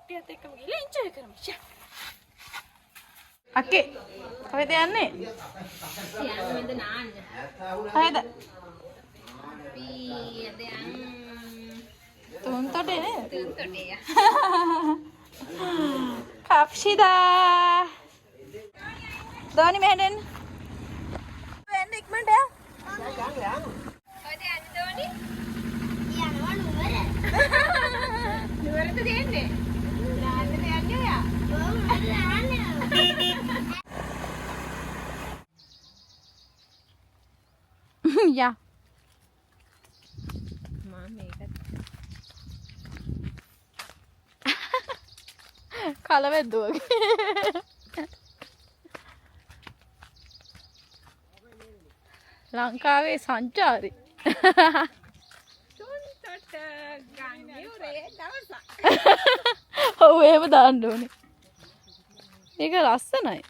කට්ටියත් එක්කම ගිහලා එන්ජොයි කරමු. අක්කේ කොහෙද යන්නේ? යන්නේ නාන්න. කොහෙද? අපි දැන් තුන්තොටේ නේද? තුන්තොටේ. කප්ෂිදා. දෝනි මෙහෙන්. එන්න ඉක්මනට යා. කොහෙද යන්නේ දෝනි? යනවා නුවර. නුවරට දෙන්නේ. නාන්නට යන්නේ ඔයා. ඔව් මම නාන්නේ. යා. කලවැද්දෝ වගේ. ලංකාවේ සංචාරි. තුන්තොට ගංගියුරේ දවසක්. ඔව් එහෙම දාන්න ඕනේ. ඒක ලස්සනයි.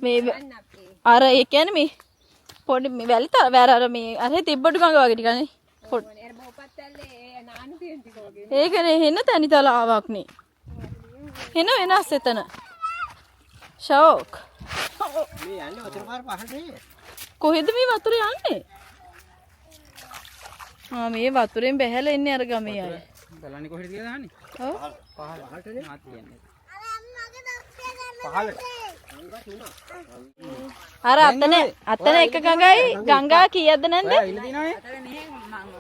මේ අර ඒ කියන්නේ මේ පොඩි මේ වැලි තර අර මේ අර තිබ්බඩු ගඟ වගේ ටිකනේ. එර බෝපත්තල්ලේ නාන්න තියෙන ටික වගේ. ඒකනේ හෙන තනි තලාවක් නේ. හෙන වෙනස් එතන. ෂෝක්. මේ යන්නේ වතුර පාර පහළට. කොහෙද මේ වතුර යන්නේ? මේ වතුරෙන් බැහැලා එන්නේ අර ගමේ අය. බලන්නේ කොහෙද කියලා දාන්නේ? ඔව්. පහළට මාත් කියන්නේ. පහළට. අර අතන එක ගඟයි ගංගා කීයක්ද නැන්ද? ඉල්ල දිනවනේ.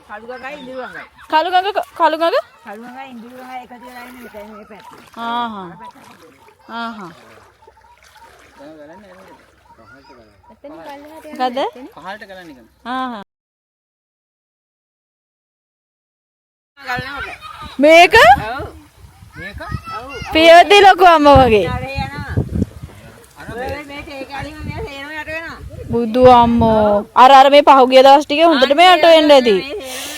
කළු ගඟයි ඉඳුරු ගඟයි. කළු ගඟ කළු ගඟයි ඉඳුරු ගඟයි එකතු වෙලා ඉන්නේ මේ පැත්තේ. ආහා. ආහා. ගද? පහළට ගලන්නේ කන. ආහා. ගලනකොට. මේක මේක? ඔව්. පියවදී ලොකු අම්මා වගේ. අර යනවා. මේක ඒ කාලෙම මෙයා සේරම යට වෙනවා. බුදු අම්මෝ. අර මේ පහුගිය දවස් ටිකේ හොඳටම යට වෙන්න ඇති. මේ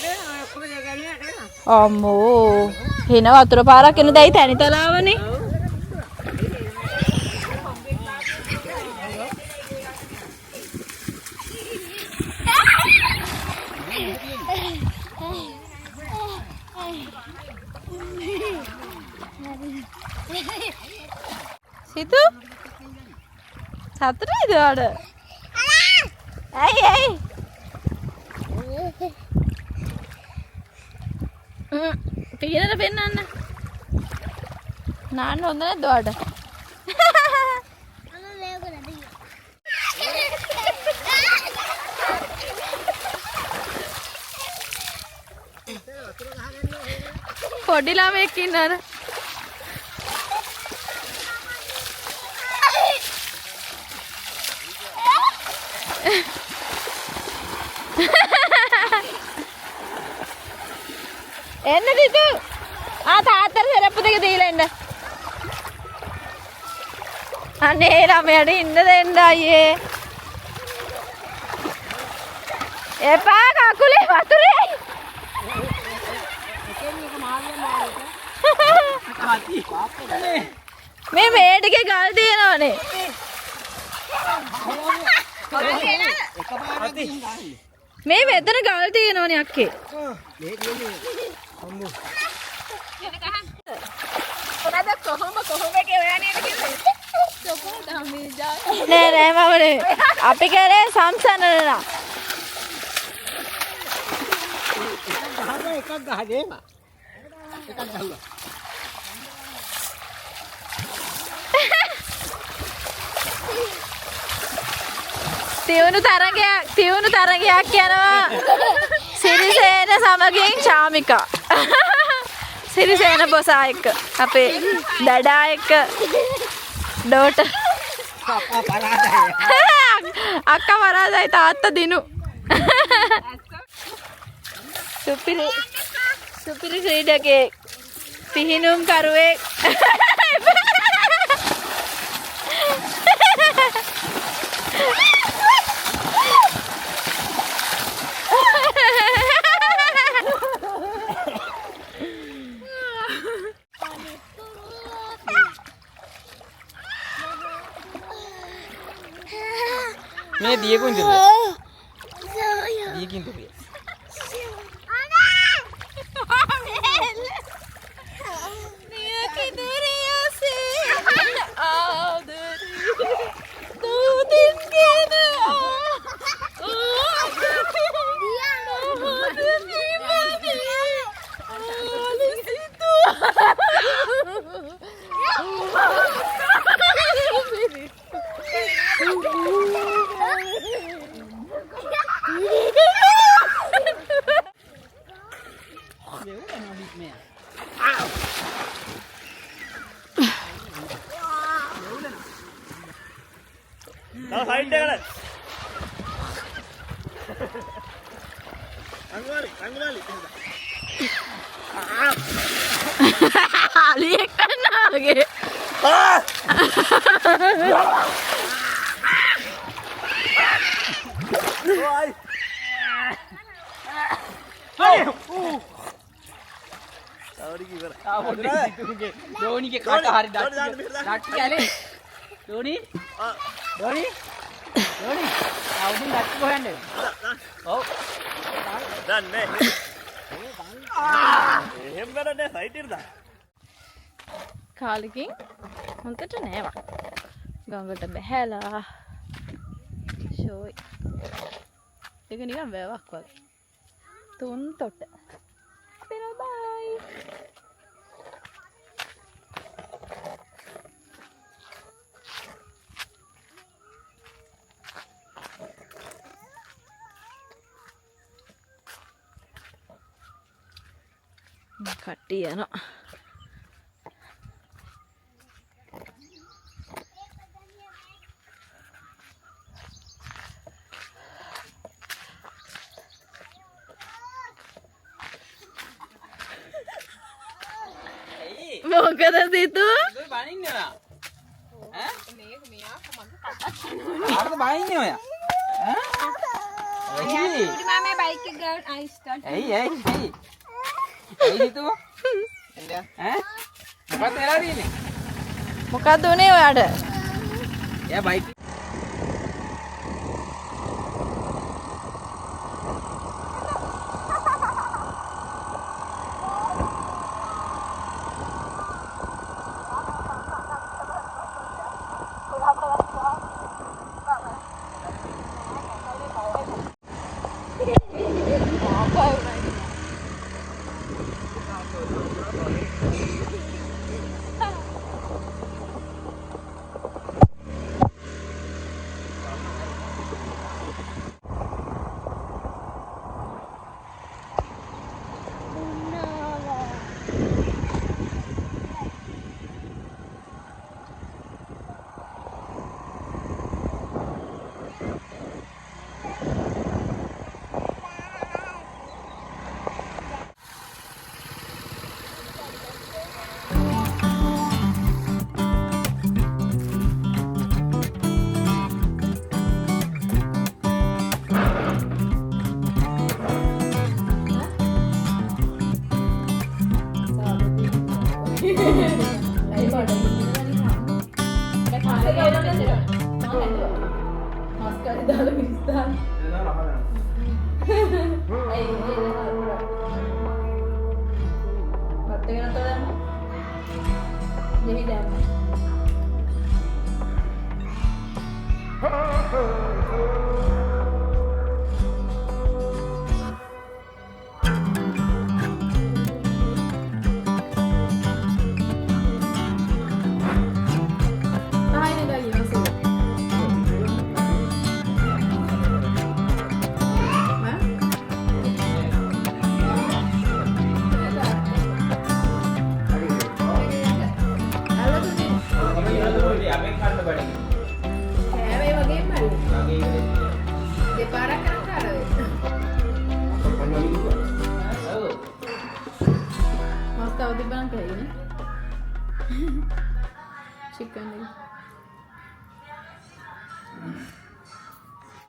සේරම ඔක්කොම ඒ කාලෙම යට වෙනවා. අම්මෝ. හෙන වතුර පාරක් එන දැයි තනි තලාවනේ. සිතු සතුටුයිද ඔයාට? ඇයි පීනට පෙන්නන්න. නාන්න හොඳ නැද්ද ඔයාට? පොඩි ළමෙක් ඉන්නවද? එන්න දිතු. තාත්තට සරප්පු දෙක දීලා එන්න. අනේ ළමයට ඉන්න දෙන්න අයියේ. එපා කකුලේ වතුරේ. මේ මේටිකේ ගල් තියෙනවනේ. මේ මෙතන ගල් තියෙනවනේ අක්කේ. මේ කියන්නේ අම්මෝ. කොහොමද කොහොම කියලා නේද කිව්වේ? කොහොමද මේ ජා. නෑ මම නේ. අපි කරේ සම්සනනලා. එකක් ගහදේම. එකක් ගහුවා. තියුණු තරගයක් යනවා. සිරිසේන සමගින් චාමිකා. සිරිසේන බොසා එක්ක අපේ දඩා එක්ක ඩෝට අක්කා පරාදයි තාත්තා දිනු. සුපිරි ක්‍රීඩකේ පිහිනුම් කරුවේ. මේ දියකුන් දුර. දියකින් දුර. සයිඩ් එකට. අංගුලාලි. අලියෙක් කන්නාගේ. ධෝනිගේ කට හරි ඩට්ටි කැලේ. ධෝනි. අවුදින් ඩට්ටි කොහෙන්ද? ඔව්. දන්නේ. එහෙම කරන්නේ සයිට් එකට දාන්න. කාලෙකින් හොන්දට නෑවා. ගඟට බැහැලා. ෂෝයි. ඒක නිකන් වැවක් වගේ. තුන් තොට. බයි. කට්ටිය යනවා. මොකද සිතු? බනින්නේ ඔයා. ඈ? මේක මෙයා කොහමද ආරද බනින්නේ ඔයා? ඈ? ඈ මම බයික් එක ගන්න අයිස් ස්ටාර්ට් ඇයි හිතුව? ඈ? මොකක්ද වෙලා තියෙන්නේ? මොකක්ද උනේ ඔයාට? එයා බයික් chicken